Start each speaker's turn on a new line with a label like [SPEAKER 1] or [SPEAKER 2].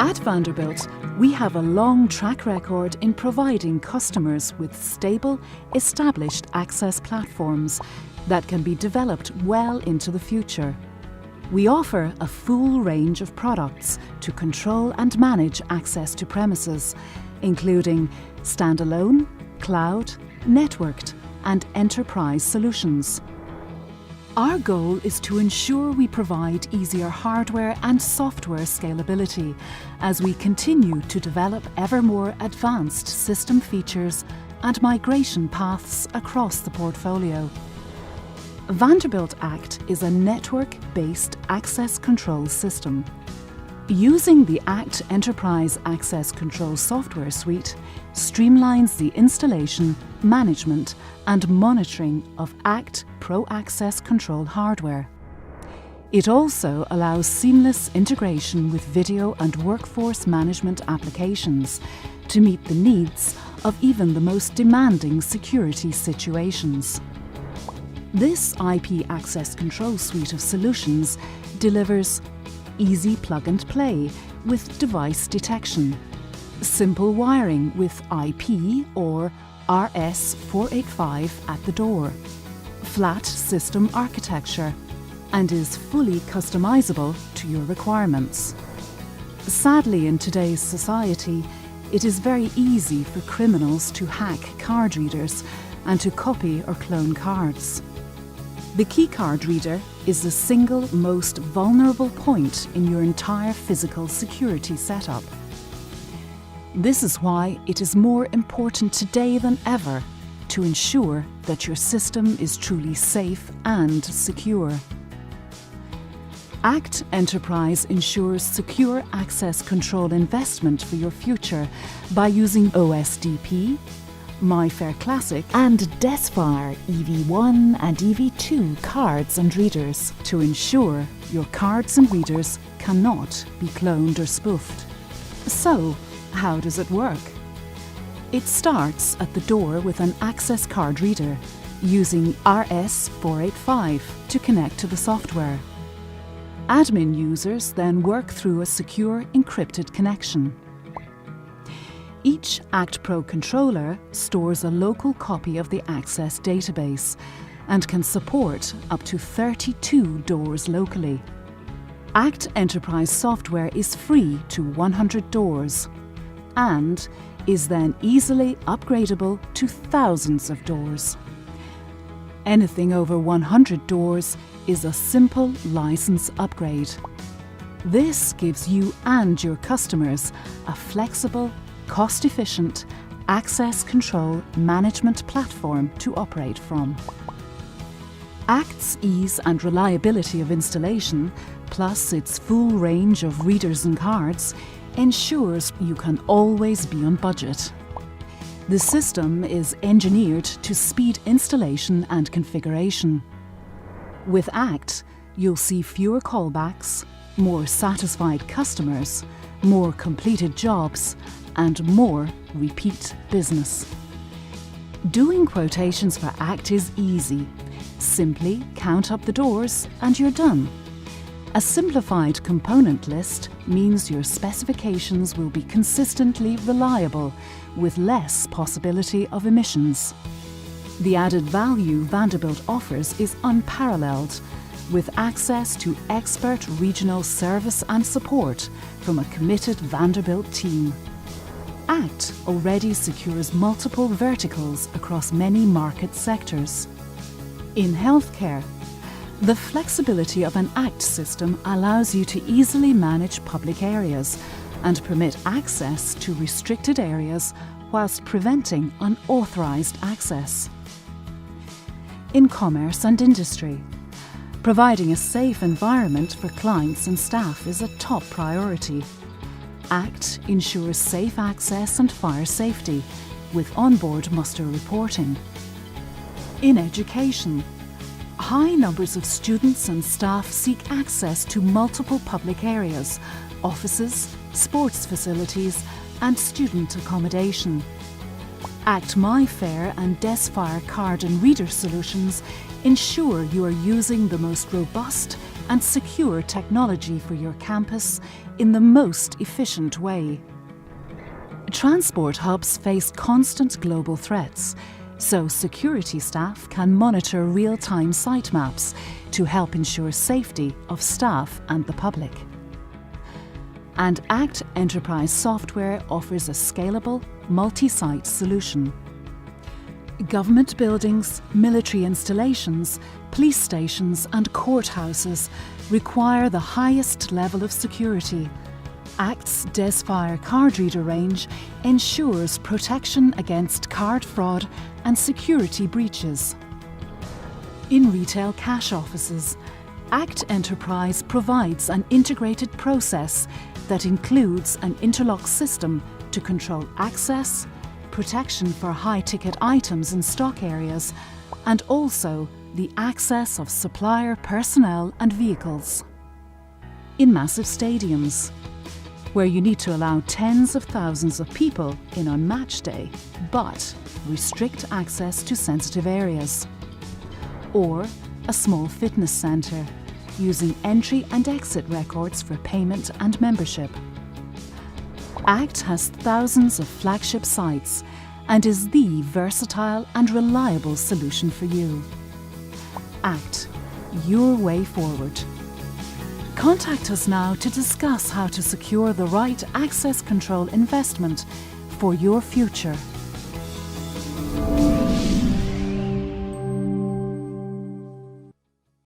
[SPEAKER 1] At Vanderbilt, we have a long track record in providing customers with stable, established access platforms that can be developed well into the future. We offer a full range of products to control and manage access to premises, including standalone, cloud, networked, and enterprise solutions. Our goal is to ensure we provide easier hardware and software scalability as we continue to develop ever more advanced system features and migration paths across the portfolio. Vanderbilt ACT is a network-based access control system. Using the ACT Enterprise Access Control software suite streamlines the installation, management and monitoring of ACT Pro Access Control hardware. It also allows seamless integration with video and workforce management applications to meet the needs of even the most demanding security situations. This IP Access Control suite of solutions delivers easy plug-and-play with device detection, simple wiring with IP or RS485 at the door, flat system architecture, and is fully customizable to your requirements. Sadly, in today's society, it is very easy for criminals to hack card readers and to copy or clone cards. The keycard reader is the single most vulnerable point in your entire physical security setup. This is why it is more important today than ever to ensure that your system is truly safe and secure. ACT Enterprise ensures secure access control investment for your future by using OSDP, MyFair Classic and Desfire EV1 and EV2 cards and readers to ensure your cards and readers cannot be cloned or spoofed. So, how does it work? It starts at the door with an access card reader using RS485 to connect to the software. Admin users then work through a secure encrypted connection. Each ACT Pro controller stores a local copy of the access database and can support up to 32 doors locally. ACT Enterprise software is free to 100 doors and is then easily upgradable to thousands of doors. Anything over 100 doors is a simple license upgrade. This gives you and your customers a flexible, cost-efficient access control management platform to operate from. ACT's ease and reliability of installation, plus its full range of readers and cards, ensures you can always be on budget. The system is engineered to speed installation and configuration. With ACT, you'll see fewer callbacks, more satisfied customers, more completed jobs, and more repeat business. Doing quotations for ACT is easy. Simply count up the doors and you're done. A simplified component list means your specifications will be consistently reliable with less possibility of emissions. The added value Vanderbilt offers is unparalleled, with access to expert regional service and support from a committed Vanderbilt team. ACT already secures multiple verticals across many market sectors. In healthcare, the flexibility of an ACT system allows you to easily manage public areas and permit access to restricted areas whilst preventing unauthorized access. In commerce and industry, providing a safe environment for clients and staff is a top priority. ACT ensures safe access and fire safety with onboard muster reporting. In education, high numbers of students and staff seek access to multiple public areas, offices, sports facilities and student accommodation. ACT MyFair and Desfire card and reader solutions ensure you are using the most robust and secure technology for your campus in the most efficient way. Transport hubs face constant global threats, so security staff can monitor real-time site maps to help ensure safety of staff and the public. And ACT Enterprise Software offers a scalable, multi-site solution. Government buildings, military installations, police stations and courthouses require the highest level of security. ACT's Desfire card reader range ensures protection against card fraud and security breaches. In retail cash offices, ACT Enterprise provides an integrated process that includes an interlock system to control access, protection for high-ticket items in stock areas, and also the access of supplier personnel and vehicles. In massive stadiums, where you need to allow tens of thousands of people in on match day, but restrict access to sensitive areas. Or a small fitness centre, using entry and exit records for payment and membership. ACT has thousands of flagship sites and is the versatile and reliable solution for you. ACT, your way forward. Contact us now to discuss how to secure the right access control investment for your future.